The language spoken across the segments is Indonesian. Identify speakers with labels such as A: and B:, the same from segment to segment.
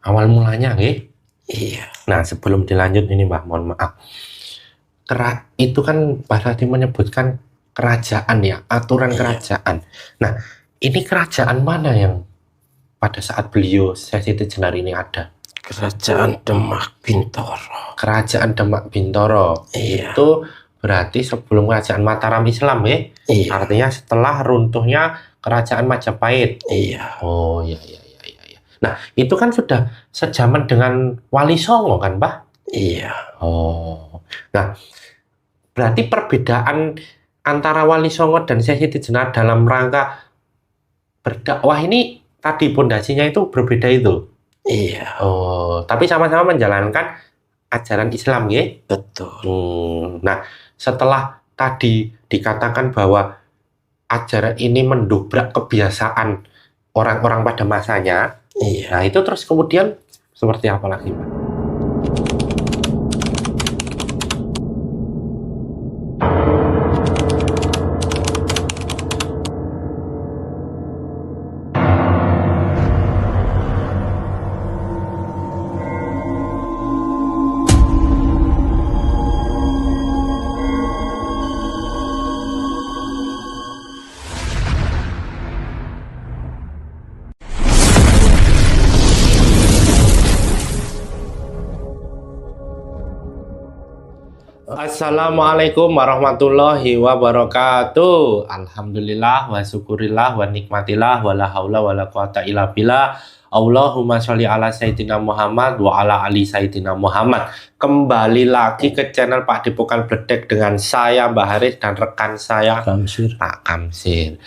A: awal mulanya nggih.
B: Iya.
A: Nah, sebelum dilanjut ini Mbah, mohon maaf. Itu kan Pak tadi menyebutkan kerajaan ya, aturan
B: Iya.
A: kerajaan. Nah, ini kerajaan mana yang pada saat beliau Siti Jenar ini ada?
B: Kerajaan Demak Bintoro.
A: Kerajaan Demak Bintoro.
B: Iya.
A: Itu berarti sebelum kerajaan Mataram Islam ya?
B: Iya.
A: Artinya setelah runtuhnya kerajaan Majapahit.
B: Iya.
A: Oh iya. Nah, itu kan sudah sejaman dengan Wali Songo kan, Pak?
B: Iya.
A: Oh. Nah, berarti perbedaan antara Wali Songo dan Syekh Siti Jenar dalam rangka berdakwah ini tadi pondasinya itu berbeda itu.
B: Iya.
A: Oh, tapi sama-sama menjalankan ajaran Islam ya?
B: Betul.
A: Nah, setelah tadi dikatakan bahwa ajaran ini mendobrak kebiasaan orang-orang pada masanya,
B: Iya.
A: nah itu terus kemudian seperti apa lagi, Pak? Assalamualaikum warahmatullahi wabarakatuh. Alhamdulillah wa syukurillah wa nikmatillah wa la haula wa la quwata illa billah. Allahumma sholli ala Sayyidina Muhammad wa ala ali Sayyidina Muhammad. Kembali lagi ke channel Pak Depokan Bledek dengan saya Mbah Haris dan rekan saya Pak Kamsir.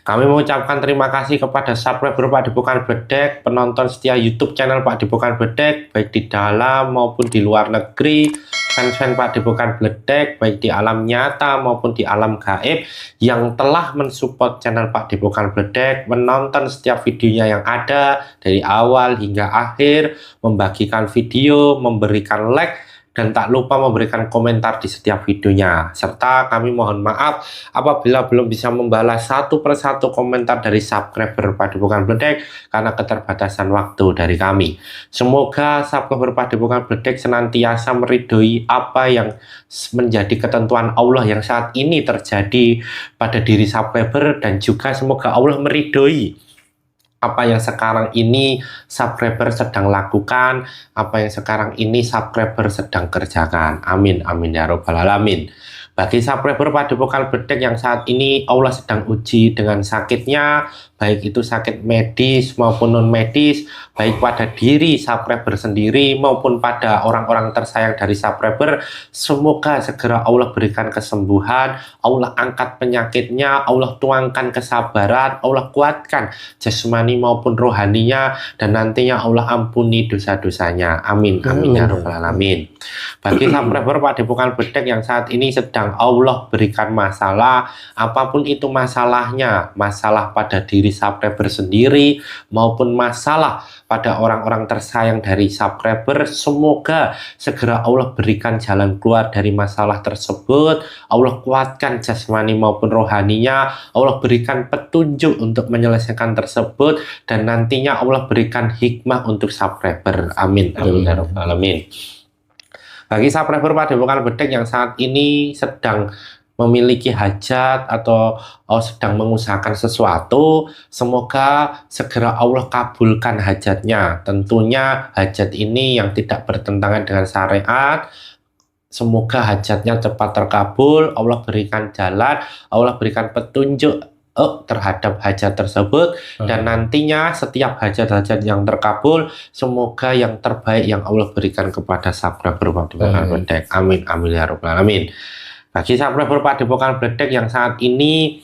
A: Kami mengucapkan terima kasih kepada subscriber Pak Depokan Bledek, penonton setia YouTube channel Pak Depokan Bledek, baik di dalam maupun di luar negeri, fans-fans Pak Depokan Bledek, baik di alam nyata maupun di alam gaib, yang telah mensupport channel Pak Depokan Bledek, menonton setiap videonya yang ada, dari awal hingga akhir, membagikan video, memberikan like, dan tak lupa memberikan komentar di setiap videonya. Serta kami mohon maaf apabila belum bisa membalas satu persatu komentar dari subscriber Pak Depokan Bledek karena keterbatasan waktu dari kami. Semoga subscriber Pak Depokan Bledek senantiasa meridhoi apa yang menjadi ketentuan Allah yang saat ini terjadi pada diri subscriber, dan juga semoga Allah meridhoi apa yang sekarang ini subscriber sedang lakukan, apa yang sekarang ini subscriber sedang kerjakan. Amin, amin ya robbal alamin. Bagi subscriber Pak Depokan Bledek yang saat ini Allah sedang uji dengan sakitnya, baik itu sakit medis maupun non medis, baik pada diri subscriber sendiri maupun pada orang-orang tersayang dari subscriber, semoga segera Allah berikan kesembuhan, Allah angkat penyakitnya, Allah tuangkan kesabaran, Allah kuatkan jasmani maupun rohaninya, dan nantinya Allah ampuni dosa-dosanya. Amin, amin ya robbal alamin. Bagi subscriber Pak Depokan Bledek yang saat ini sedang Allah berikan masalah, apapun itu masalahnya, masalah pada diri subscriber sendiri maupun masalah pada orang-orang tersayang dari subscriber, semoga segera Allah berikan jalan keluar dari masalah tersebut, Allah kuatkan jasmani maupun rohaninya, Allah berikan petunjuk untuk menyelesaikan tersebut, dan nantinya Allah berikan hikmah untuk subscriber. Amin, amin ya robbal alamin. Bagi subscriber Pak Depokan Bledek yang saat ini sedang memiliki hajat atau sedang mengusahakan sesuatu, semoga segera Allah kabulkan hajatnya. Tentunya hajat ini yang tidak bertentangan dengan syariat. Semoga hajatnya cepat terkabul, Allah berikan jalan, Allah berikan petunjuk terhadap hajat tersebut, dan nantinya setiap hajat-hajat yang terkabul, semoga yang terbaik yang Allah berikan kepada subscriber Pak Depokan Bledek. Amin, amin ya robbal alamin. Bagi subscriber Pak Depokan Bledek yang saat ini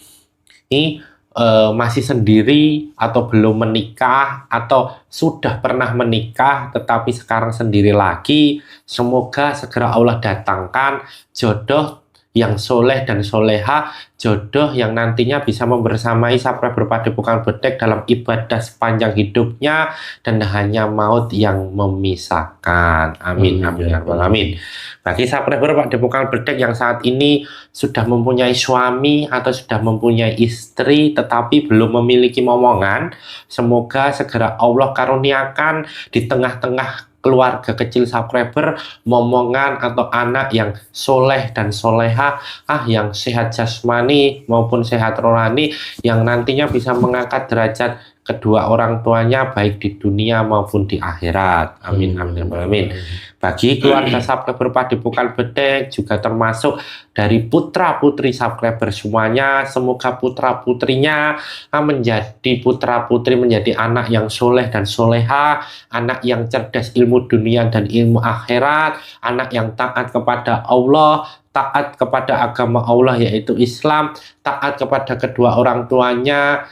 A: masih sendiri atau belum menikah atau sudah pernah menikah tetapi sekarang sendiri lagi, semoga segera Allah datangkan jodoh yang soleh dan soleha, jodoh yang nantinya bisa membersamai subscriber Padepokan Bedek dalam ibadah sepanjang hidupnya, dan hanya maut yang memisahkan. Amin, amin, ya rabbal alamin. Bagi subscriber Padepokan Bedek yang saat ini sudah mempunyai suami atau sudah mempunyai istri tetapi belum memiliki momongan, semoga segera Allah karuniakan di tengah-tengah keluarga kecil subscriber momongan atau anak yang soleh dan soleha, yang sehat jasmani maupun sehat rohani, yang nantinya bisa mengangkat derajat kedua orang tuanya baik di dunia maupun di akhirat. Amin, amin, amin. Bagi keluarga subscriber Padepokan Bedek juga termasuk dari putra putri subscriber semuanya, semoga putra putrinya menjadi putra putri, menjadi anak yang soleh dan soleha, anak yang cerdas ilmu dunia dan ilmu akhirat, anak yang taat kepada Allah, taat kepada agama Allah yaitu Islam, taat kepada kedua orang tuanya,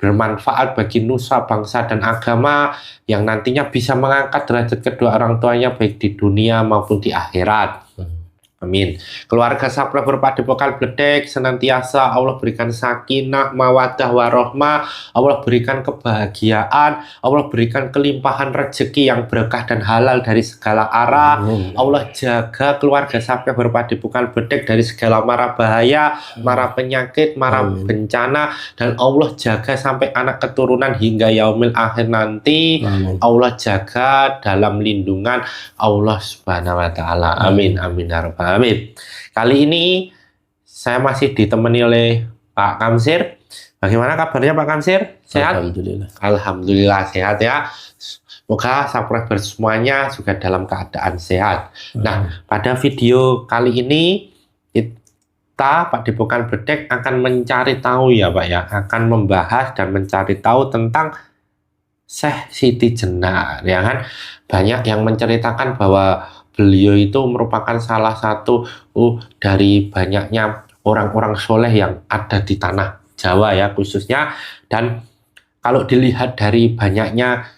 A: bermanfaat bagi nusa, bangsa, dan agama, yang nantinya bisa mengangkat derajat kedua orang tuanya baik di dunia maupun di akhirat. Amin. Keluarga subscriber Padepokan Bedek senantiasa Allah berikan sakinah, mawaddah, warohmah, Allah berikan kebahagiaan, Allah berikan kelimpahan rezeki yang berkah dan halal dari segala arah. Allah jaga keluarga subscriber Padepokan Bedek dari segala mara bahaya, mara penyakit, mara bencana, dan Allah jaga sampai anak keturunan hingga yaumil akhir nanti. Allah jaga dalam lindungan Allah Subhanahu wa taala. Amin, amin, ya rabbal alamin. Kali ini saya masih ditemani oleh Pak Kamsir. Bagaimana kabarnya Pak Kamsir? Sehat?
B: Alhamdulillah.
A: Alhamdulillah sehat ya. Semoga subscriber semuanya juga dalam keadaan sehat. Nah, pada video kali ini kita Padepokan Bedek akan mencari tahu ya Pak ya, akan membahas dan mencari tahu tentang Syekh Siti Jenar, ya kan? Banyak yang menceritakan bahwa beliau itu merupakan salah satu dari banyaknya orang-orang soleh yang ada di tanah Jawa ya khususnya. Dan kalau dilihat dari banyaknya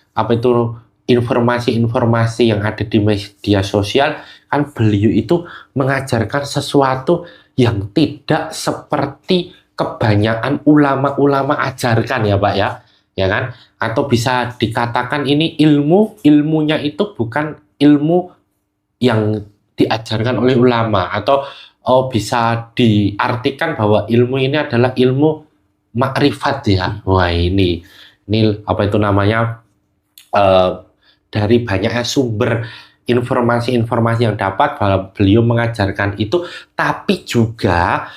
A: informasi-informasi yang ada di media sosial, kan beliau itu mengajarkan sesuatu yang tidak seperti kebanyakan ulama-ulama ajarkan ya Pak ya kan? Atau bisa dikatakan ini ilmunya itu bukan ilmu yang diajarkan oleh ulama, atau bisa diartikan bahwa ilmu ini adalah ilmu makrifat ya. Wah ini dari banyaknya sumber informasi-informasi yang dapat bahwa beliau mengajarkan itu, tapi juga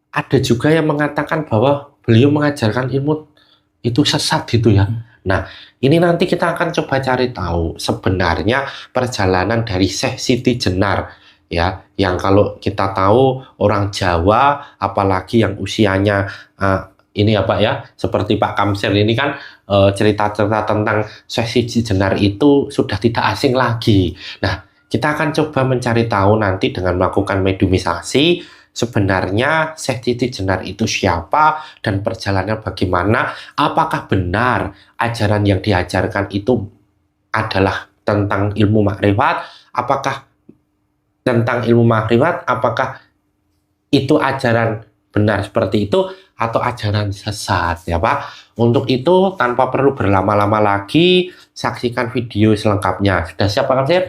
A: ada juga yang mengatakan bahwa beliau mengajarkan ilmu itu sesat gitu ya. Nah, ini nanti kita akan coba cari tahu sebenarnya perjalanan dari Syekh Siti Jenar ya, yang kalau kita tahu orang Jawa apalagi yang usianya ini ya Pak ya, seperti Pak Kamsir ini kan cerita-cerita tentang Syekh Siti Jenar itu sudah tidak asing lagi. Nah, kita akan coba mencari tahu nanti dengan melakukan mediumisasi sebenarnya Syekh Siti Jenar itu siapa dan perjalanannya bagaimana, apakah benar ajaran yang diajarkan itu adalah tentang ilmu makrifat, apakah itu ajaran benar seperti itu atau ajaran sesat ya Pak. Untuk itu tanpa perlu berlama-lama lagi, saksikan video selengkapnya. Sudah siap Pak Kamsir?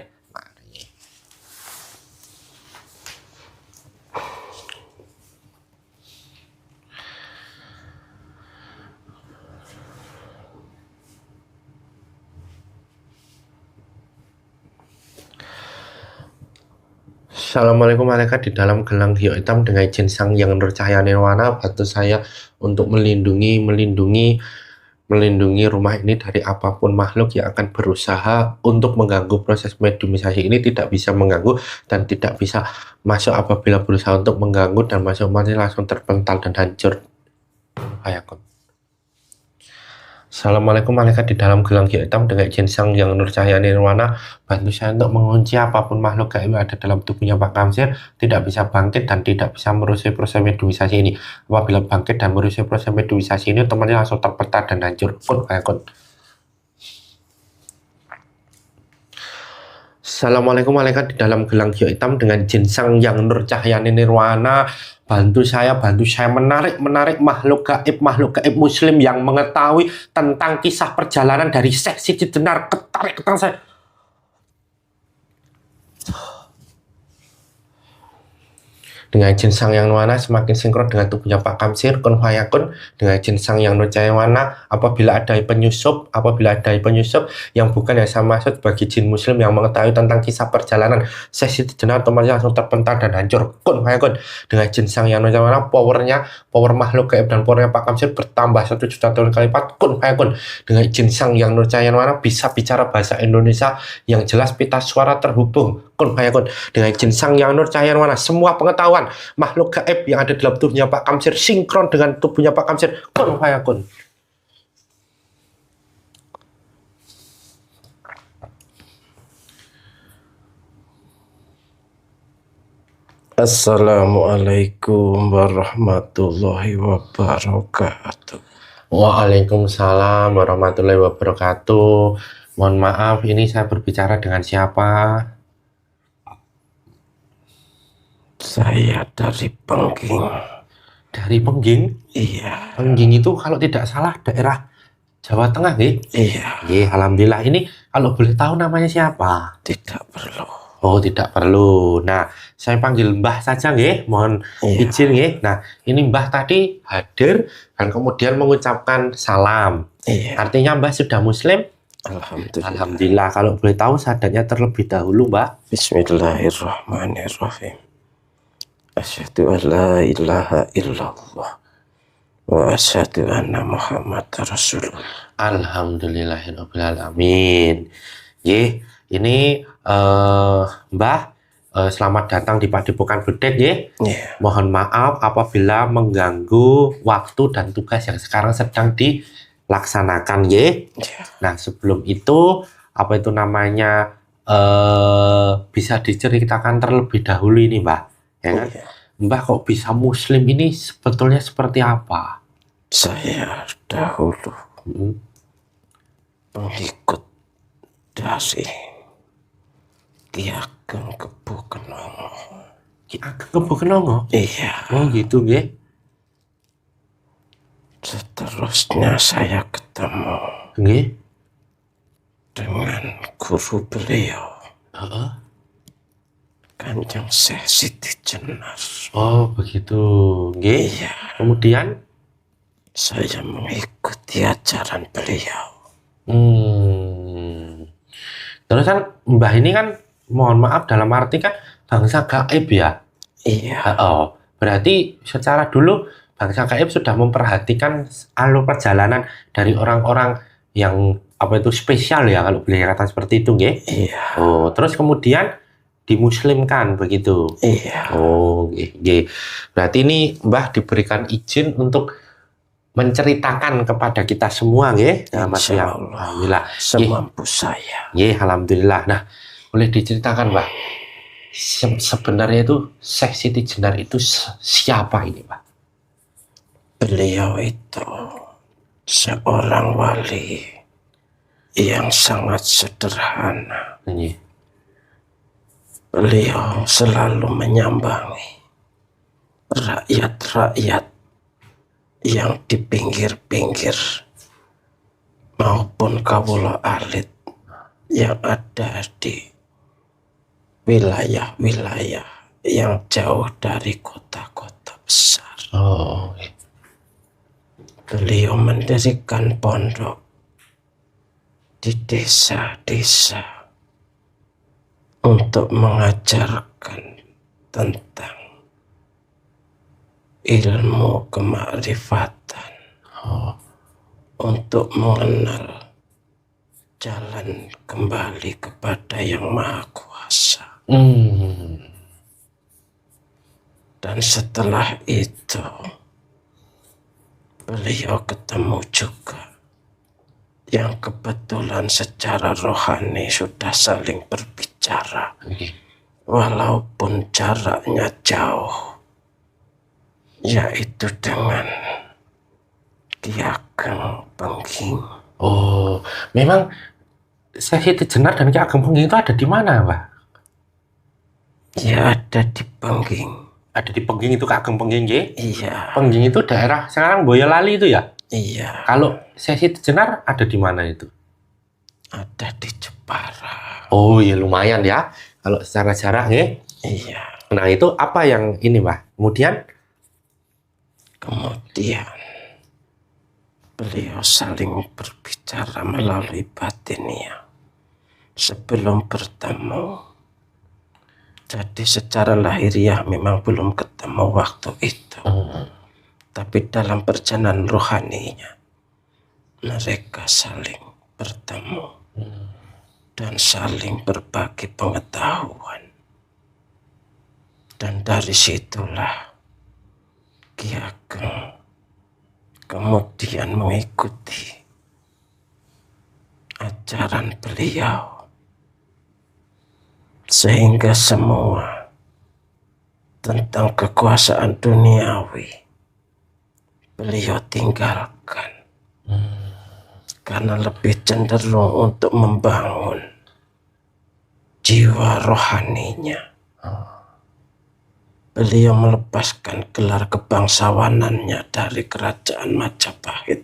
A: Assalamualaikum malaikat di dalam gelang hio hitam dengan jinsang yang nur cahaya nirwana, bantu saya untuk melindungi rumah ini dari apapun makhluk yang akan berusaha untuk mengganggu proses mediumisasi ini. Tidak bisa mengganggu dan tidak bisa masuk. Apabila berusaha untuk mengganggu dan masuk mati langsung terpental dan hancur. Ayakun. Assalamualaikum malaikat di dalam gelang hio hitam dengan jinsang yang nur cahaya nirwana, bantu saya untuk mengunci apapun makhluk gaib yang ada dalam tubuhnya Pak Kamsir, tidak bisa bangkit dan tidak bisa merusak proses mediumisasi ini. Apabila bangkit dan merusak proses mediumisasi ini, otomatis langsung terpental dan hancur. Kun. Assalamualaikum malaikat di dalam gelang giok hitam dengan jinsang yang nur cahyani nirwana. Bantu saya menarik makhluk gaib muslim yang mengetahui tentang kisah perjalanan dari Syekh Siti Jenar. Ketarik saya. Dengan jinsang yang nurwana semakin sinkron dengan tubuhnya Pak Kamsir, kun fayakun. Dengan jinsang yang nur cahyana, apabila ada penyusup yang bukan yang saya maksud bagi jin muslim yang mengetahui tentang kisah perjalanan Syekh Siti Jenar, otomatis langsung terpental dan hancur. Kun fayakun. Dengan jinsang yang nur cahyana, power makhluk gaib dan powernya Pak Kamsir bertambah 1 juta tahun kali lipat. Kun fayakun. Dengan jinsang yang nur cahyana bisa bicara bahasa Indonesia yang jelas, pita suara terhubung. Kun fayakun. Dengan jinsang yang nur cahyana, semua pengetahuan makhluk gaib yang ada dalam tubuhnya Pak Kamsir sinkron dengan tubuhnya Pak Kamsir. Kun fayakun.
B: Assalamualaikum warahmatullahi wabarakatuh.
A: Waalaikumsalam warahmatullahi wabarakatuh. Mohon maaf, ini saya berbicara dengan siapa?
B: Saya dari Pengging.
A: Dari Pengging?
B: Iya.
A: Pengging itu kalau tidak salah daerah Jawa Tengah, nggih?
B: Iya.
A: Alhamdulillah. Ini kalau boleh tahu namanya siapa?
B: Tidak perlu.
A: Oh, tidak perlu. Nah, saya panggil Mbah saja, nggih. Mohon izin, nggih. Nah, ini Mbah tadi hadir dan kemudian mengucapkan salam.
B: Iya.
A: Artinya Mbah sudah Muslim?
B: Alhamdulillah.
A: Alhamdulillah. Kalau boleh tahu syahadatnya terlebih dahulu, Mbah.
B: Bismillahirrahmanirrahim. Asyhadu an la ilaha illallah wa asyhadu anna Muhammad Rasulullah.
A: Alhamdulillahirabbil alamin. Ini Mbah, selamat datang di Padepokan Bedet,
B: Yeah.
A: Mohon maaf apabila mengganggu waktu dan tugas yang sekarang sedang dilaksanakan,
B: Yeah.
A: Nah, sebelum itu apa itu namanya bisa diceritakan terlebih dahulu ini, Mbah, ya kan?
B: Yeah.
A: Mbah kok bisa Muslim ini sebetulnya seperti apa?
B: Saya dahulu pengikut dari Ki Ageng Kebo Kenongo.
A: Ki Ageng Kebo Kenongo?
B: Iya.
A: Oh gitu, nggih.
B: Seterusnya saya ketemu
A: Nggih.
B: dengan guru beliau,
A: Heeh.
B: Kanjeng Syekh Siti Jenar.
A: Oh begitu, nggih.
B: Iya.
A: Kemudian
B: Saya mengikuti ajaran beliau.
A: Terus kan Mbah ini kan, mohon maaf dalam arti kan bangsa gaib, ya?
B: Iya.
A: Oh, berarti secara dulu bangsa gaib sudah memperhatikan alur perjalanan dari orang-orang yang apa itu spesial, ya, kalau boleh kata seperti itu, nggih?
B: Iya.
A: Oh, terus kemudian dimuslimkan begitu.
B: Iya.
A: Oh, nggih. Berarti ini Mbah diberikan izin untuk menceritakan kepada kita semua, nggih.
B: Insya Allah.
A: Alhamdulillah.
B: Semampu saya.
A: Alhamdulillah. Nah, boleh diceritakan, Mbah, sebenarnya itu Syekh Siti Jenar itu siapa ini, Pak?
B: Beliau itu seorang wali yang sangat sederhana. Beliau selalu menyambangi rakyat-rakyat yang di pinggir-pinggir maupun kawula alit yang ada di wilayah-wilayah yang jauh dari kota-kota besar.
A: Oh,
B: Beliau mendirikan pondok di desa-desa untuk mengajarkan tentang ilmu kemakrifatan, untuk mengenal jalan kembali kepada Yang Maha Kuasa. Dan setelah itu beliau ketemu juga yang kebetulan secara rohani sudah saling berbicara, walaupun jaraknya jauh, yaitu dengan Ki Ageng Pengging.
A: Oh, memang Syekh Siti Jenar dan Ki Ageng Pengging itu ada di mana, Pak?
B: Ya ada di Pengging.
A: Ada di Pengging itu Ki Ageng Pengging, nggih?
B: Iya.
A: Pengging itu daerah sekarang Boyolali itu ya?
B: Iya.
A: Kalau Syekh Siti Jenar ada di mana itu?
B: Ada di Jepara.
A: Oh ya lumayan ya. Kalau secara jarak nggih.
B: Iya.
A: Nah itu apa yang ini, Pak?
B: Kemudian beliau saling berbicara melalui batinnya sebelum bertemu. Jadi secara lahiriah memang belum ketemu waktu itu. Tapi dalam perjalanan rohaninya mereka saling bertemu dan saling berbagi pengetahuan. Dan dari situlah Ki Ageng kemudian mengikuti ajaran beliau, sehingga semua tentang kekuasaan duniawi beliau tinggalkan, karena lebih cenderung untuk membangun jiwa rohaninya. Beliau melepaskan gelar kebangsawanannya dari kerajaan Majapahit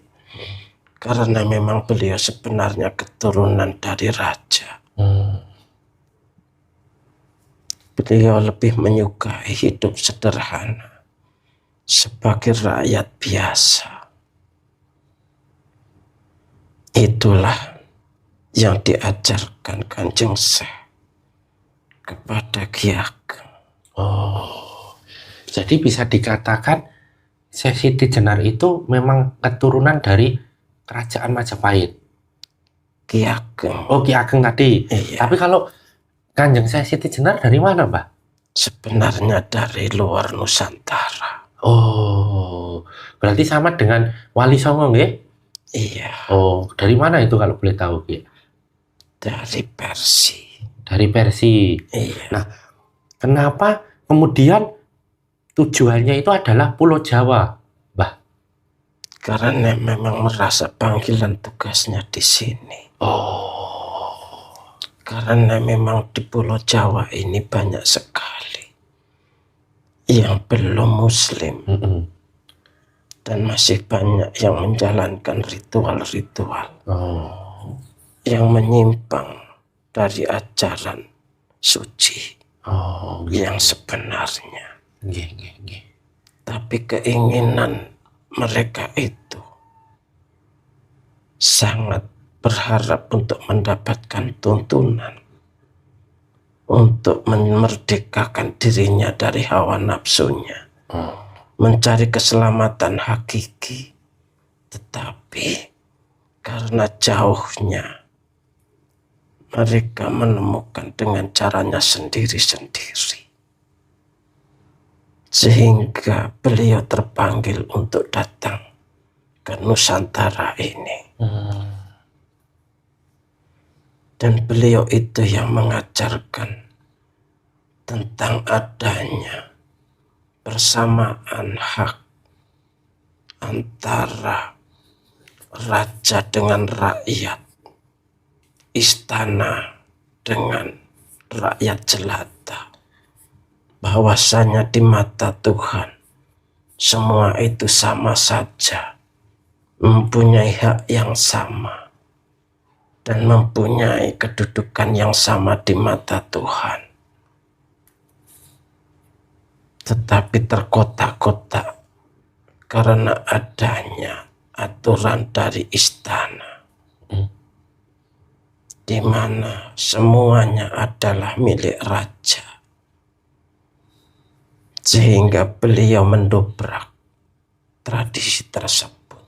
B: karena memang beliau sebenarnya keturunan dari raja. Beliau lebih menyukai hidup sederhana sebagai rakyat biasa. Itulah yang diajarkan Kanjeng Syekh kepada Ki Ageng.
A: Jadi bisa dikatakan Syekh Siti Jenar itu memang keturunan dari kerajaan Majapahit.
B: Ki Ageng.
A: Oh, Ki Ageng tadi.
B: Iya.
A: Tapi kalau Kanjeng Syekh Siti Jenar dari mana, Mbak?
B: Sebenarnya dari luar Nusantara.
A: Oh, berarti sama dengan Wali Songo, nggih?
B: Iya.
A: Oh, dari mana itu kalau boleh tahu, Ki?
B: Dari Persia.
A: Dari Persia.
B: Iya.
A: Nah, kenapa kemudian tujuannya itu adalah Pulau Jawa, Mbah?
B: Karena memang merasa panggilan tugasnya di sini. Karena memang di Pulau Jawa ini banyak sekali yang belum Muslim. Dan masih banyak yang menjalankan ritual-ritual yang menyimpang dari ajaran suci yang sebenarnya. Tapi keinginan mereka itu sangat berharap untuk mendapatkan tuntunan, untuk memerdekakan dirinya dari hawa nafsunya, mencari keselamatan hakiki. Tetapi karena jauhnya, mereka menemukan dengan caranya sendiri-sendiri. Sehingga beliau terpanggil untuk datang ke Nusantara ini. Dan beliau itu yang mengajarkan tentang adanya persamaan hak antara raja dengan rakyat, istana dengan rakyat jelata. Bahwasanya di mata Tuhan semua itu sama saja, mempunyai hak yang sama dan mempunyai kedudukan yang sama di mata Tuhan. Tetapi terkotak-kotak karena adanya aturan dari istana, di mana semuanya adalah milik raja. Sehingga beliau mendobrak tradisi tersebut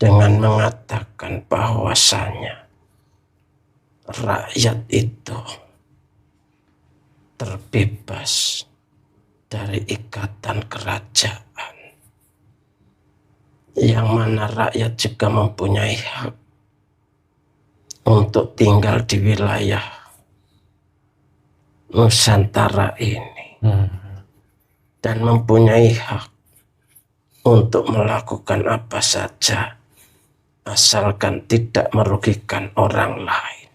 B: dengan mengatakan bahwasanya rakyat itu terbebas dari ikatan kerajaan, yang mana rakyat juga mempunyai hak untuk tinggal di wilayah Nusantara ini, dan mempunyai hak untuk melakukan apa saja asalkan tidak merugikan orang lain.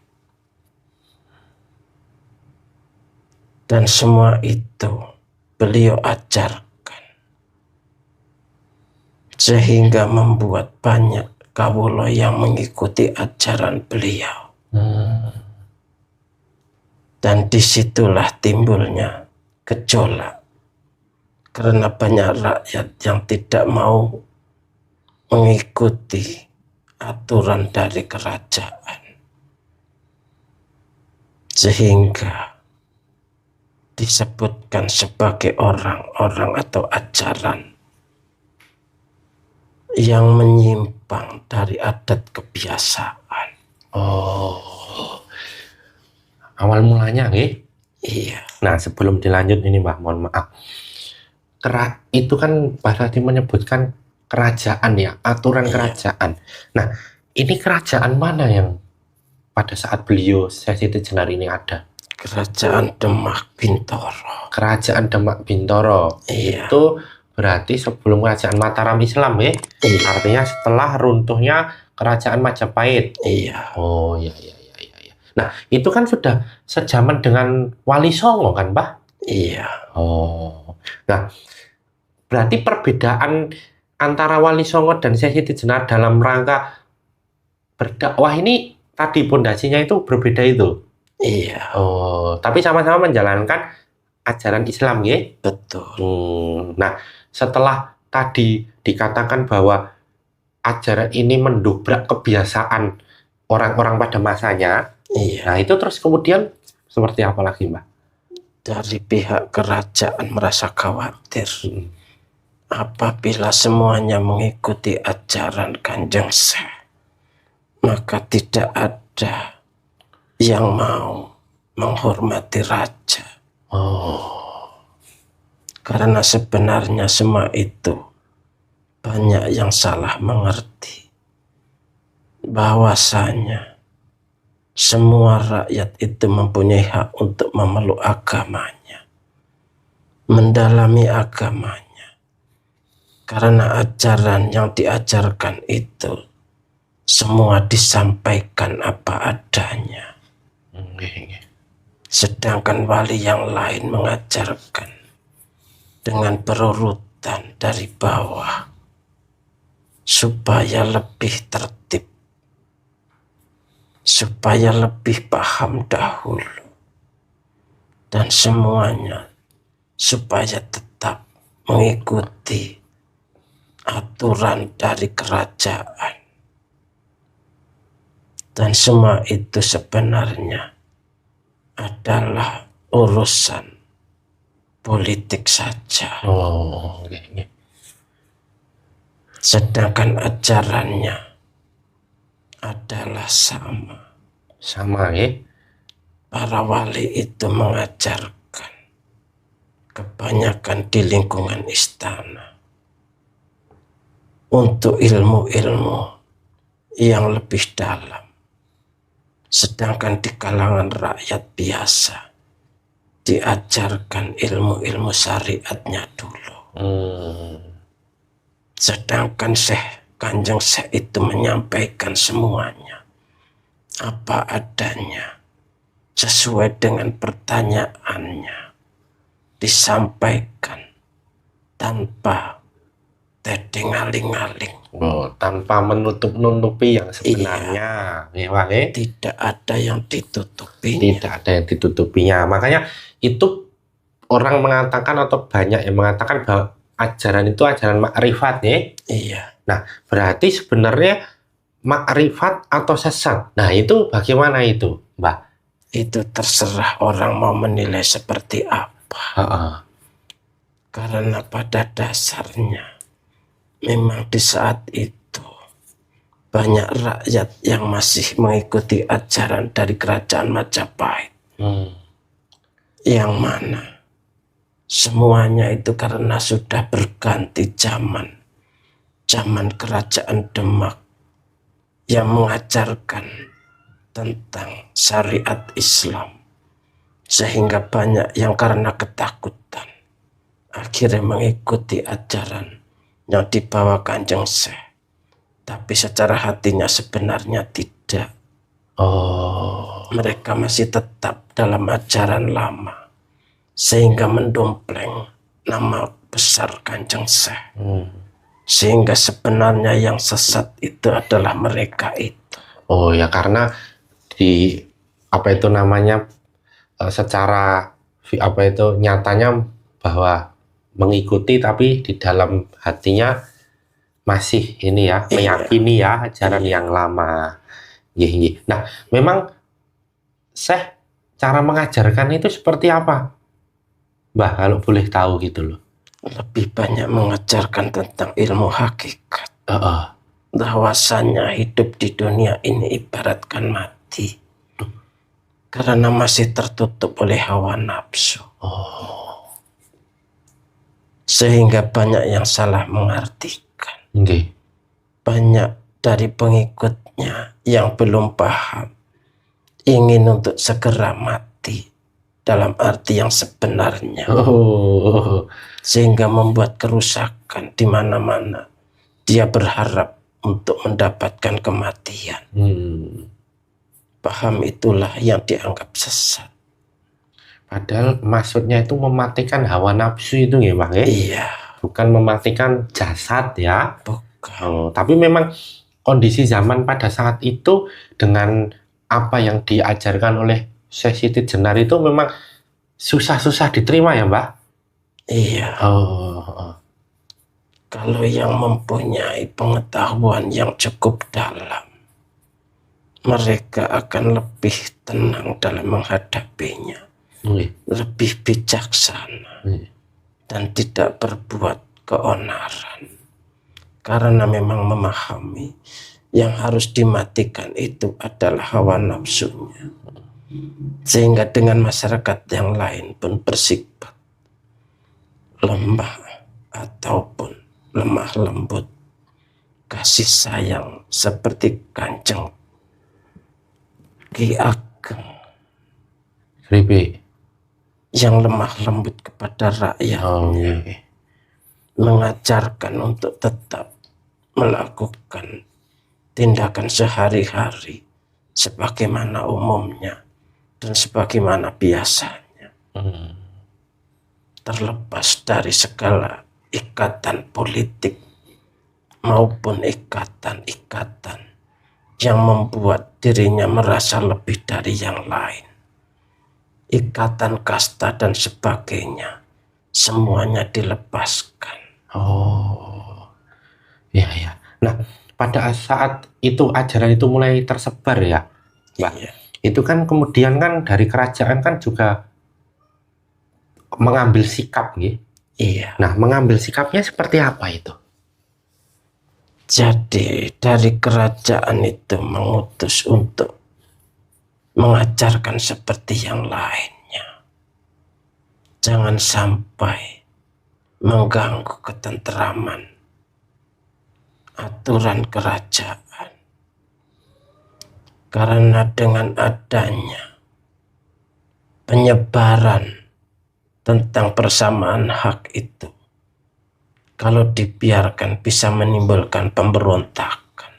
B: Dan semua itu beliau ajarkan, sehingga membuat banyak kawula yang mengikuti ajaran beliau. Dan disitulah timbulnya gejolak, karena banyak rakyat yang tidak mau mengikuti aturan dari kerajaan, sehingga disebutkan sebagai orang-orang atau ajaran yang menyimpang dari adat kebiasaan.
A: Awal mulanya nggih.
B: Iya.
A: Nah, sebelum dilanjut ini Mbah, mohon maaf. Itu kan berarti menyebutkan kerajaan ya, aturan kerajaan. Nah, ini kerajaan mana yang pada saat beliau Syekh Siti Jenar ini ada?
B: Kerajaan Demak Bintoro.
A: Kerajaan Demak Bintoro.
B: Iya.
A: Itu berarti sebelum kerajaan Mataram Islam ya?
B: Iya.
A: Artinya setelah runtuhnya kerajaan Majapahit.
B: Iya.
A: Oh iya. Nah, itu kan sudah sejaman dengan Wali Songo kan, Mbah?
B: Iya.
A: Oh. Nah, berarti perbedaan antara Wali Songo dan Syekh Siti Jenar dalam rangka berdakwah ini tadi pondasinya itu berbeda itu.
B: Iya.
A: Oh, tapi sama-sama menjalankan ajaran Islam, ya?
B: Betul.
A: Nah, setelah tadi dikatakan bahwa ajaran ini mendobrak kebiasaan orang-orang pada masanya,
B: iya.
A: Nah, itu terus kemudian seperti apa lagi, Mbak?
B: Dari pihak kerajaan merasa khawatir apabila semuanya mengikuti ajaran Kanjeng Syekh, maka tidak ada yang mau menghormati raja. Karena sebenarnya semua itu banyak yang salah mengerti bahwasanya semua rakyat itu mempunyai hak untuk memeluk agamanya, mendalami agamanya, karena ajaran yang diajarkan itu semua disampaikan apa adanya. Sedangkan wali yang lain mengajarkan dengan berurutan dari bawah supaya lebih tertib, supaya lebih paham dahulu, dan semuanya supaya tetap mengikuti aturan dari kerajaan. Dan semua itu sebenarnya adalah urusan politik saja. Sedangkan ajarannya adalah sama,
A: ya?
B: Para wali itu mengajarkan kebanyakan di lingkungan istana untuk ilmu-ilmu yang lebih dalam, sedangkan di kalangan rakyat biasa diajarkan ilmu-ilmu syariatnya dulu. Sedangkan Kanjeng Syekh itu menyampaikan semuanya apa adanya, sesuai dengan pertanyaannya, disampaikan tanpa tedeng-aling-aling.
A: Tanpa menutup-nutupi yang sebenarnya.
B: Iya. Tidak ada yang ditutupinya.
A: Tidak ada yang ditutupinya. Makanya itu orang mengatakan atau banyak yang mengatakan bahwa ajaran itu ajaran makrifat, ya?
B: Iya.
A: Nah, berarti sebenarnya makrifat atau sesat. Nah, itu bagaimana itu, Mbak?
B: Itu terserah orang mau menilai seperti apa. Karena pada dasarnya memang di saat itu banyak rakyat yang masih mengikuti ajaran dari kerajaan Majapahit. Yang mana semuanya itu karena sudah berganti zaman kerajaan Demak yang mengajarkan tentang syariat Islam, sehingga banyak yang karena ketakutan akhirnya mengikuti ajaran yang dibawa Kanjeng Syekh, tapi secara hatinya sebenarnya tidak.
A: Oh.
B: Mereka masih tetap dalam ajaran lama, sehingga mendompleng nama besar Kanjeng Syekh. Sehingga sebenarnya yang sesat itu adalah mereka itu.
A: Oh ya, karena di apa itu namanya secara apa itu nyatanya bahwa mengikuti, tapi di dalam hatinya masih ini ya, meyakini ya ajaran yang lama. Nah, memang Syekh cara mengajarkan itu seperti apa, Mbah, kalau boleh tahu gitu loh?
B: Lebih banyak mengajarkan tentang ilmu hakikat. Bahwasanya hidup di dunia ini ibaratkan mati, karena masih tertutup oleh hawa nafsu. Sehingga banyak yang salah mengartikan. Banyak dari pengikutnya yang belum paham, ingin untuk segera mati dalam arti yang sebenarnya. Sehingga membuat kerusakan di mana-mana. Dia berharap untuk mendapatkan kematian. Paham itulah yang dianggap sesat.
A: Padahal maksudnya itu mematikan hawa nafsu itu ya, Bang ya?
B: Iya.
A: Bukan mematikan jasad ya.
B: Bukan.
A: Tapi memang kondisi zaman pada saat itu dengan apa yang diajarkan oleh Syekh Siti Jenar itu memang susah-susah diterima ya, Mbak?
B: Iya. Kalau yang mempunyai pengetahuan yang cukup dalam, mereka akan lebih tenang dalam menghadapinya. Lebih bijaksana dan tidak berbuat keonaran, karena memang memahami yang harus dimatikan itu adalah hawa nafsunya. Sehingga dengan masyarakat yang lain pun bersifat lemah ataupun lemah lembut, kasih sayang seperti Kanjeng Ki Ageng yang lemah lembut kepada rakyatnya. Mengajarkan untuk tetap melakukan tindakan sehari-hari sebagaimana umumnya dan sebagaimana biasanya, terlepas dari segala ikatan politik maupun ikatan-ikatan yang membuat dirinya merasa lebih dari yang lain, ikatan kasta dan sebagainya, semuanya dilepaskan.
A: Iya. Nah, pada saat itu ajaran itu mulai tersebar ya, Mbak.
B: Iya.
A: Itu kan kemudian kan dari kerajaan kan juga mengambil sikap, gitu.
B: Iya.
A: Nah, mengambil sikapnya seperti apa itu?
B: Jadi dari kerajaan itu mengutus untuk mengajarkan seperti yang lainnya. Jangan sampai mengganggu ketenteraman aturan kerajaan. Karena dengan adanya penyebaran tentang persamaan hak itu, kalau dibiarkan bisa menimbulkan pemberontakan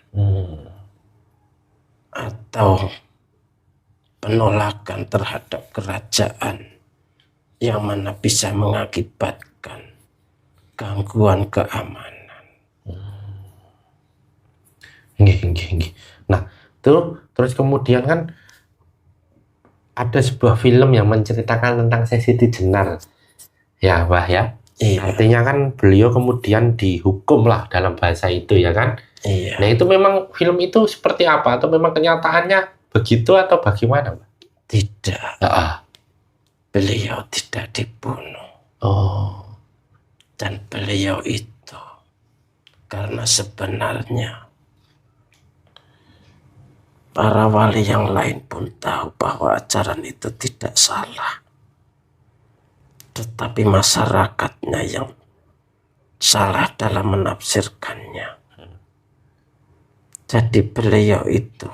B: atau penolakan terhadap kerajaan, yang mana bisa mengakibatkan gangguan keamanan.
A: Nah, terus kemudian kan ada sebuah film yang menceritakan tentang Syekh Siti Jenar, ya, Mbah ya.
B: Iya.
A: Artinya kan beliau kemudian dihukum lah dalam bahasa itu ya kan.
B: Iya.
A: Nah, itu memang film itu seperti apa, atau memang kenyataannya begitu atau bagaimana, Mbak?
B: Tidak. Beliau tidak dibunuh. Dan beliau itu karena sebenarnya para wali yang lain pun tahu bahwa ajaran itu tidak salah, tetapi masyarakatnya yang salah dalam menafsirkannya. Jadi beliau itu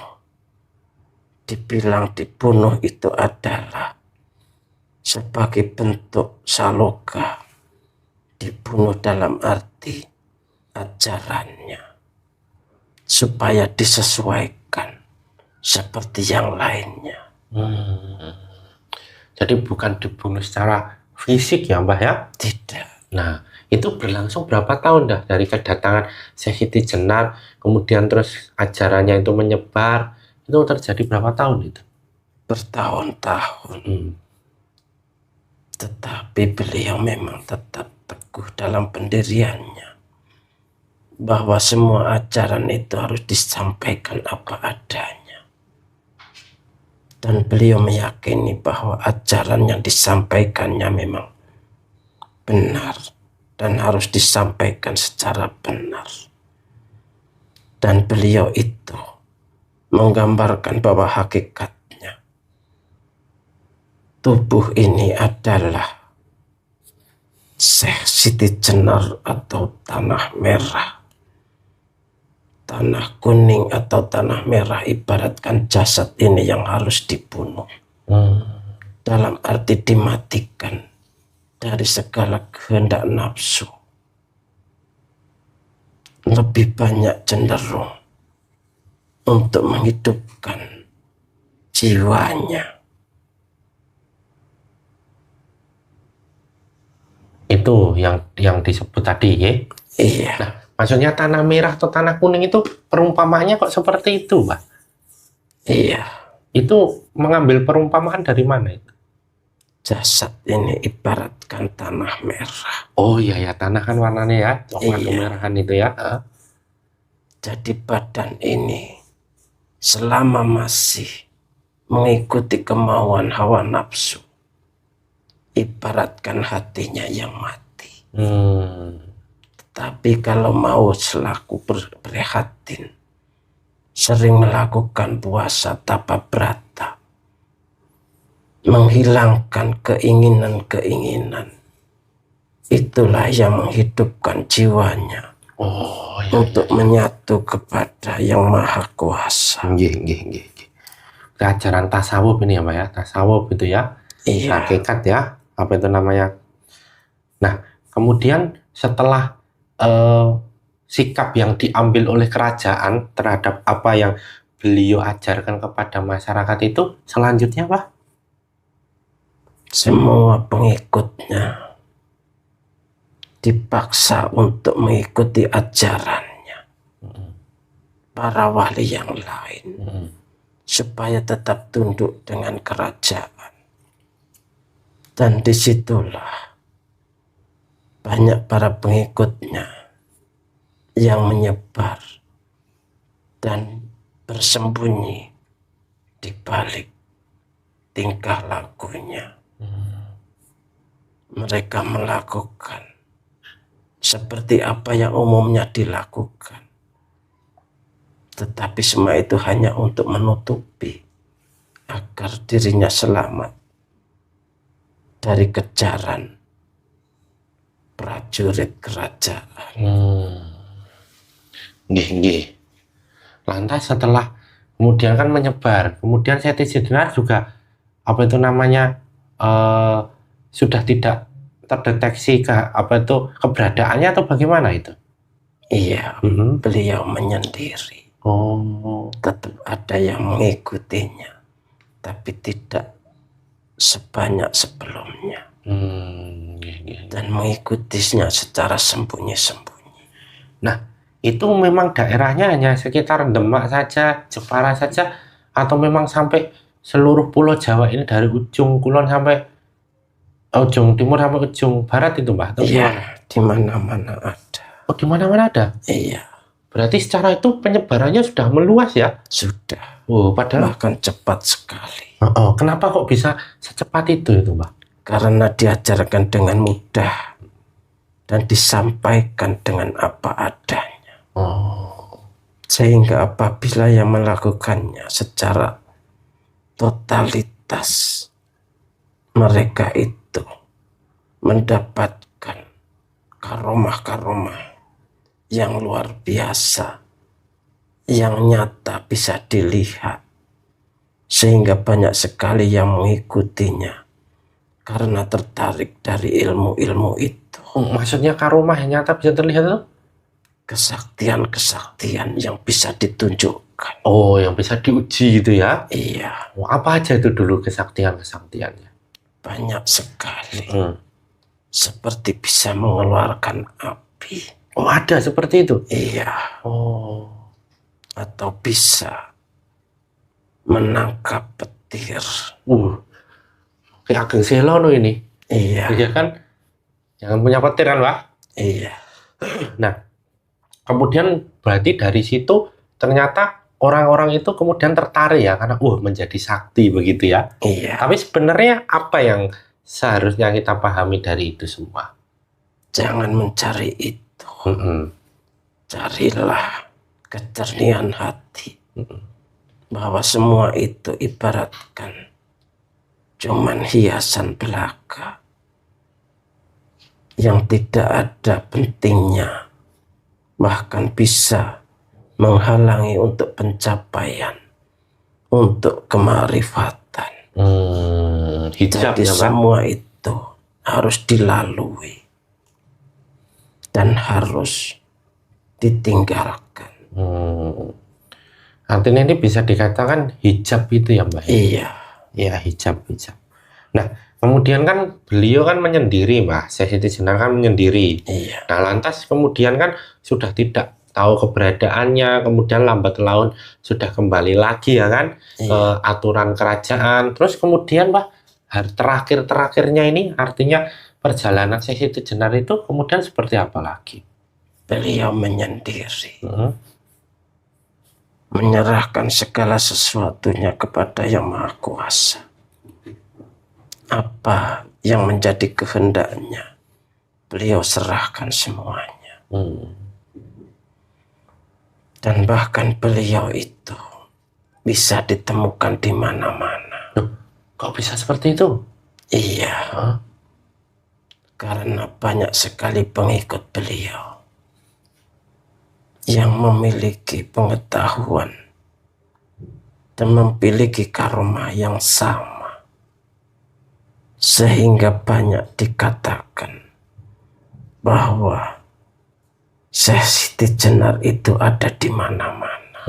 B: dibilang dibunuh itu adalah sebagai bentuk saloka, dibunuh dalam arti ajarannya. supaya disesuaikan seperti yang lainnya.
A: Jadi bukan dibunuh secara fisik ya Mbah ya?
B: Tidak.
A: Nah, itu berlangsung berapa tahun dah dari kedatangan Syekh Siti Jenar, kemudian terus ajarannya itu menyebar, itu terjadi berapa tahun itu?
B: Bertahun-tahun. Tetapi beliau memang tetap teguh dalam pendiriannya, bahwa semua ajaran itu harus disampaikan apa adanya. Dan beliau meyakini bahwa ajaran yang disampaikannya memang benar dan harus disampaikan secara benar. Dan beliau itu menggambarkan bahwa hakikatnya tubuh ini adalah Syekh Siti Jenar atau tanah merah. Tanah kuning atau tanah merah ibaratkan jasad ini yang harus dibunuh. Dalam arti dimatikan dari segala kehendak nafsu. Lebih banyak cenderung untuk menghidupkan jiwanya.
A: Itu yang disebut tadi ya?
B: Iya.
A: Nah, maksudnya tanah merah atau tanah kuning itu perumpamaannya kok seperti itu, Mbak?
B: Iya.
A: Itu mengambil perumpamaan dari mana itu?
B: Jasad ini ibaratkan tanah merah.
A: Oh iya ya, tanah kan warnanya ya, coklat
B: Iya.
A: kemerahan itu ya.
B: Jadi badan ini selama masih mengikuti kemauan hawa nafsu, ibaratkan hatinya yang mati. Tapi kalau mau selaku prihatin, sering melakukan puasa tapa brata, menghilangkan keinginan-keinginan, itulah yang menghidupkan jiwanya.
A: Oh iya.
B: Untuk menyatu kepada yang maha kuasa.
A: Nggih. Ajaran tasawuf ini ya Mbak ya, tasawuf itu ya.
B: Iya.
A: Hakikat ya, apa itu namanya. Nah, kemudian setelah sikap yang diambil oleh kerajaan terhadap apa yang beliau ajarkan kepada masyarakat itu, selanjutnya Pak?
B: Semua pengikutnya dipaksa untuk mengikuti ajarannya. Para wali yang lain. Supaya tetap tunduk dengan kerajaan. Dan disitulah banyak para pengikutnya yang menyebar dan bersembunyi di balik tingkah lakunya. Mereka melakukan seperti apa yang umumnya dilakukan, tetapi semua itu hanya untuk menutupi agar dirinya selamat dari kejaran prajurit kerajaan.
A: Nggih. Lantas setelah kemudian kan menyebar, kemudian Siti Jenar juga apa itu namanya sudah tidak terdeteksi keberadaannya atau bagaimana itu?
B: Iya, beliau menyendiri. Tetap ada yang mengikutinya, tapi tidak sebanyak sebelumnya. Dan mengikutinya secara sembunyi-sembunyi.
A: Nah, itu memang daerahnya hanya sekitar Demak saja, Jepara saja, atau memang sampai seluruh pulau Jawa ini dari ujung kulon sampai ujung timur sampai ujung barat itu Mbak?
B: Iya, di mana-mana ada.
A: Oh, di mana-mana ada?
B: Iya.
A: Berarti secara itu penyebarannya sudah meluas ya?
B: Sudah.
A: Padahal
B: bahkan cepat sekali.
A: Kenapa kok bisa secepat itu Mbak?
B: Karena diajarkan dengan mudah dan disampaikan dengan apa adanya. Sehingga apabila yang melakukannya secara totalitas, mereka itu mendapatkan karomah-karomah yang luar biasa, yang nyata bisa dilihat, sehingga banyak sekali yang mengikutinya karena tertarik dari ilmu-ilmu itu.
A: Maksudnya karomah yang nyata bisa terlihat itu?
B: kesaktian-kesaktian yang bisa ditunjukkan.
A: Oh, yang bisa diuji gitu ya?
B: Iya,
A: Apa aja itu dulu kesaktian-kesaktiannya?
B: banyak sekali.
A: Hmm.
B: Seperti bisa mengeluarkan api.
A: Oh, ada seperti itu?
B: Iya,
A: Oh,
B: atau bisa menangkap petir.
A: kayak Ageng Selono ini.
B: Iya,
A: Iya kan? Jangan punya petir kan, Pak?
B: iya,
A: Nah, kemudian berarti dari situ ternyata orang-orang itu kemudian tertarik ya karena menjadi sakti begitu ya.
B: iya.
A: Tapi sebenarnya apa yang seharusnya kita pahami dari itu semua?
B: Jangan mencari itu.
A: Mm-mm.
B: Carilah kecernian hati.
A: Mm-mm.
B: Bahwa semua itu ibaratkan cuman hiasan belaka yang tidak ada pentingnya, bahkan bisa menghalangi untuk pencapaian, untuk kemarifatan.
A: Hijab
B: Jadi
A: ya, Pak?
B: semua itu harus dilalui dan harus ditinggalkan.
A: Artinya ini bisa dikatakan hijab itu ya, Mbak?
B: Iya.
A: Ya, hijab. Nah, kemudian kan beliau kan menyendiri, Mbak. Syekh Siti Jenar kan menyendiri.
B: Iya.
A: Nah, lantas kemudian kan sudah tidak tahu keberadaannya, kemudian lambat laun sudah kembali lagi ya kan ke aturan kerajaan. Terus kemudian, Mbak, terakhir-terakhirnya ini artinya perjalanan Syekh Siti Jenar itu kemudian seperti apa lagi?
B: Beliau menyendiri. Menyerahkan segala sesuatunya kepada Yang Maha Kuasa. Apa yang menjadi kehendaknya, beliau serahkan semuanya. Dan bahkan beliau itu bisa ditemukan di mana-mana.
A: Kok bisa seperti itu?
B: Iya. Karena banyak sekali pengikut beliau yang memiliki pengetahuan dan memiliki karomah yang sama, sehingga banyak dikatakan bahwa Syekh Siti Jenar itu ada di mana-mana.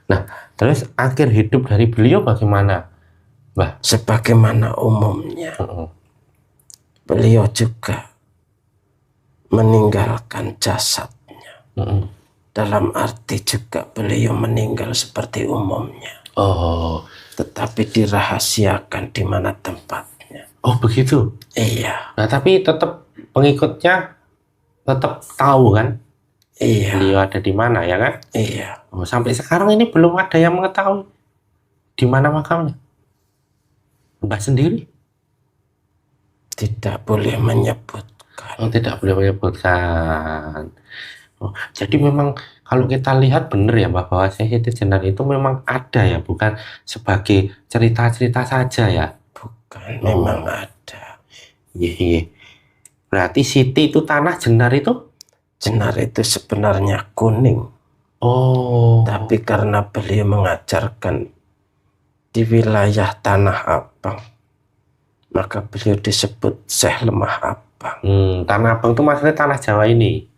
A: Nah, terus akhir hidup dari beliau bagaimana, Mbah?
B: Sebagaimana umumnya, beliau juga meninggalkan jasadnya. Dalam arti juga beliau meninggal seperti umumnya. Tetapi dirahasiakan di mana tempatnya.
A: Oh, begitu?
B: Iya.
A: Nah, tapi tetap pengikutnya tetap tahu kan?
B: Iya.
A: Beliau ada di mana ya kan?
B: Iya.
A: Oh, sampai sekarang ini belum ada yang mengetahui di mana makamnya. Mbah sendiri?
B: Tidak boleh menyebutkan.
A: Oh, tidak boleh menyebutkan. Oh, jadi memang kalau kita lihat benar ya Mbah, bahwa Syekh Siti Jenar itu memang ada ya, bukan sebagai cerita-cerita saja ya.
B: Bukan, memang ada.
A: Iya. Berarti Siti itu tanah, Jenar itu?
B: Jenar itu sebenarnya kuning.
A: Oh.
B: Tapi karena beliau mengajarkan di wilayah Tanah Abang, maka beliau disebut Syekh Lemah Abang.
A: Tanah Abang itu maksudnya tanah Jawa ini?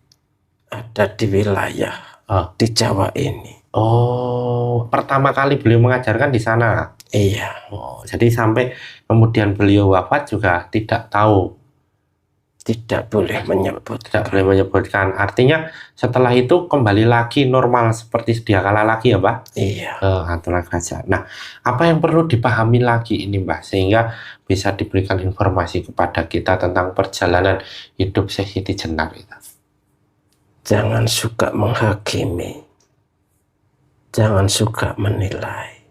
B: Ada di wilayah di Jawa ini.
A: Oh, pertama kali beliau mengajarkan di sana?
B: Iya.
A: Oh, jadi sampai kemudian beliau wafat juga tidak tahu?
B: Tidak boleh menyebut.
A: Tidak boleh menyebutkan. Artinya setelah itu kembali lagi normal seperti sedia kala lagi ya, Mbah?
B: Iya.
A: Aturan kerajaan. Nah, apa yang perlu dipahami lagi ini, Mbah, sehingga bisa diberikan informasi kepada kita tentang perjalanan hidup Syekh Siti Jenar itu?
B: Jangan suka menghakimi. Jangan suka menilai.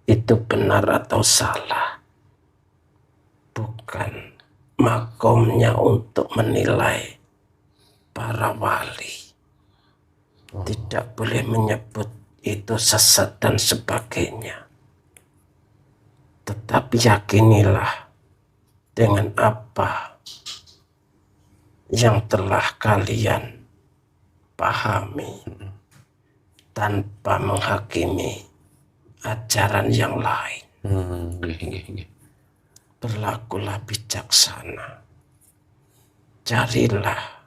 B: Itu benar atau salah. Bukan makomnya untuk menilai para wali. Tidak boleh menyebut itu sesat dan sebagainya. Tetapi yakinilah dengan apa yang telah kalian pahami tanpa menghakimi ajaran yang lain. Berlakulah bijaksana. Carilah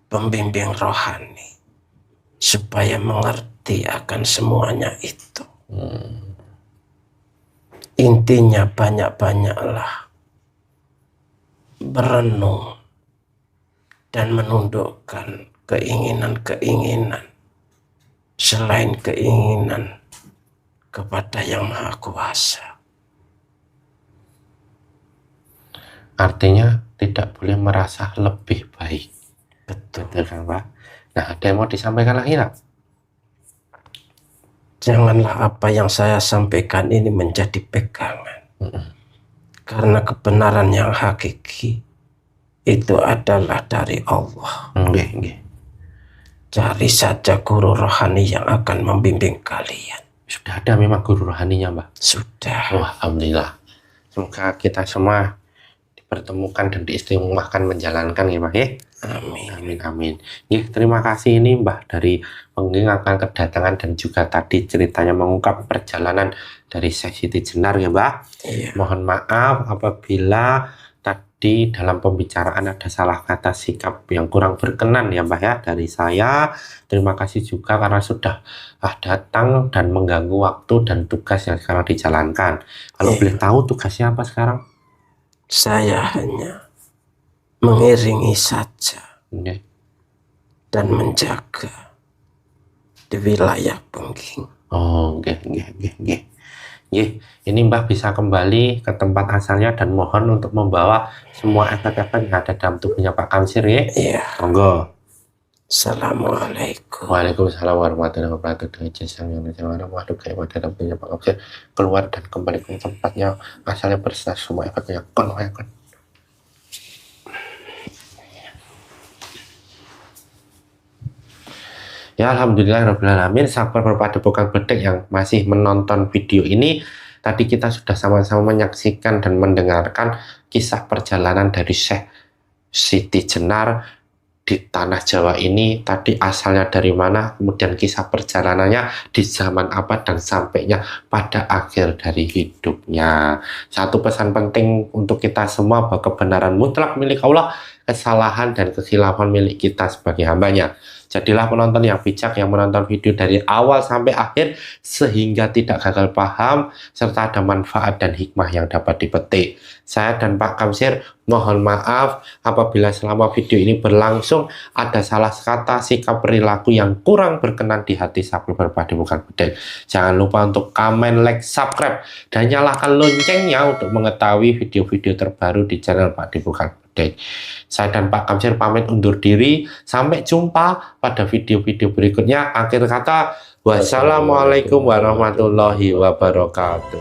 B: pembimbing rohani supaya mengerti akan semuanya itu. Intinya banyak-banyaklah berenung dan menundukkan keinginan-keinginan selain keinginan kepada Yang Maha Kuasa.
A: Artinya tidak boleh merasa lebih baik.
B: Betul.
A: Betul kan Pak? Nah, ada yang mau disampaikan lagi nggak?
B: Janganlah apa yang saya sampaikan ini menjadi pegangan. Karena kebenaran yang hakiki itu adalah dari Allah. Cari saja guru rohani yang akan membimbing kalian.
A: Sudah ada memang guru rohaninya Mbak?
B: Sudah.
A: Wah, alhamdulillah. Semoga kita semua dipertemukan dan diistimewakan menjalankan ya Mbak ya.
B: Amin.
A: Amin, amin. Ya, terima kasih ini Mbah dari mengingatkan kedatangan dan juga tadi ceritanya mengungkap perjalanan dari Syekh Siti Jenar ya Mbah.
B: Iya.
A: Mohon maaf apabila tadi dalam pembicaraan ada salah kata sikap yang kurang berkenan ya Mbah ya dari saya. Terima kasih juga karena sudah datang dan mengganggu waktu dan tugas yang sekarang dijalankan. Kalau boleh tahu tugasnya apa sekarang?
B: Saya hanya mengiringi saja dan menjaga di wilayah Pengging.
A: Oh, ini Mbah bisa kembali ke tempat asalnya dan mohon untuk membawa semua efek-efek yang ada dalam tubuhnya Pak Kamsir ya.
B: Iya.
A: Monggo.
B: Assalamualaikum.
A: Waalaikumsalam warahmatullahi wabarakatuh. Dengan jasa yang makhluk gaib dalam tubuhnya Pak Kamsir keluar dan kembali ke tempatnya asalnya bersah semua efeknya kon. Ya alhamdulillahirrahmanirrahim. Sahabat Padepokan Bedek yang masih menonton video ini, tadi kita sudah sama-sama menyaksikan dan mendengarkan kisah perjalanan dari Syekh Siti Jenar di tanah Jawa ini. Tadi asalnya dari mana, kemudian kisah perjalanannya di zaman apa dan sampainya pada akhir dari hidupnya. Satu pesan penting untuk kita semua bahwa kebenaran mutlak milik Allah, kesalahan dan kekhilafan milik kita sebagai hambanya. Jadilah penonton yang bijak yang menonton video dari awal sampai akhir sehingga tidak gagal paham serta ada manfaat dan hikmah yang dapat dipetik. Saya dan Pak Kamsir mohon maaf apabila selama video ini berlangsung ada salah kata, sikap, perilaku yang kurang berkenan di hati sahabat Padepokan Bedek. Jangan lupa untuk komen, like, subscribe dan nyalakan loncengnya untuk mengetahui video-video terbaru di channel Padepokan Bedek. Saya dan Pak Kamsir pamit undur diri. Sampai jumpa pada video-video berikutnya. Akhir kata, wassalamualaikum warahmatullahi wabarakatuh.